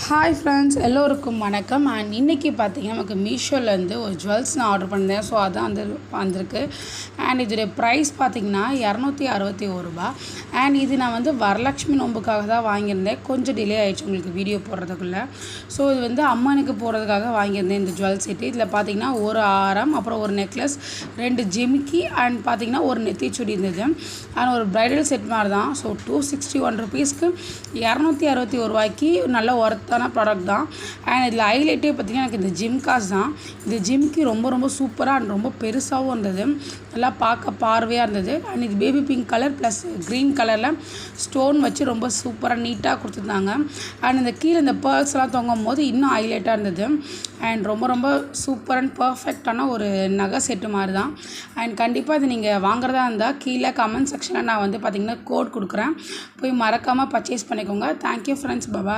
Hi friends, எல்லோருக்கும் வணக்கம். And இன்றைக்கி பார்த்தீங்கன்னா நமக்கு மீஷோலேருந்து ஒரு ஜுவல்ஸ் நான் ஆர்டர் பண்ணியிருந்தேன். ஸோ அதான் வந்திருக்கு. அண்ட் இதோடைய ப்ரைஸ் பார்த்திங்கன்னா ரூ. 261. அண்ட் இது நான் வரலட்சுமி நோம்புக்காக தான் வாங்கியிருந்தேன். கொஞ்சம் டிலே ஆகிடுச்சு உங்களுக்கு வீடியோ போடுறதுக்குள்ளே. ஸோ இது அம்மனுக்கு போடுறதுக்காக வாங்கியிருந்தேன் இந்த ஜுவல் செட்டு. இதில் பார்த்திங்கன்னா ஒரு ஆரம், அப்புறம் ஒரு நெக்லஸ், 2 ஜிமிக்கி அண்ட் பார்த்திங்கன்னா ஒரு நெத்திச்சுடி இருந்தது. அண்ட் ஒரு ப்ரைடல் செட் மாதிரி தான். ஸோ ₹261 ₹261 நல்ல ஒர்த்தான ப்ராடக்ட் தான். அண்ட் இதில் ஹைலைட்டே பார்த்திங்கன்னா எனக்கு இந்த ஜிம்காஸ் தான். இந்த ஜிம்கி ரொம்ப சூப்பராக அண்ட் ரொம்ப பெருசாகவும் இருந்தது. நல்லா பார்க்க பார்வையாக இருந்தது. அண்ட் இது baby pink colour plus green கலரில் ஸ்டோன் வச்சு ரொம்ப சூப்பராக நீட்டாக கொடுத்துருந்தாங்க. அண்ட் இந்த கீழே இந்த பேர்ல்ஸ்லாம் தொங்கும் போது இன்னும் ஹைலைட்டாக இருந்தது. அண்ட் ரொம்ப சூப்பர் அண்ட் பர்ஃபெக்டான ஒரு நகை செட்டு மாதிரி தான். அண்ட் கண்டிப்பாக இது நீங்கள் வாங்குறதா இருந்தால் கீழே கமெண்ட் செக்ஷனில் நான் பார்த்திங்கன்னா கோட் கொடுக்குறேன். போய் மறக்காமல் பர்ச்சேஸ் பண்ணிக்கோங்க. Thank you friends, bye bye.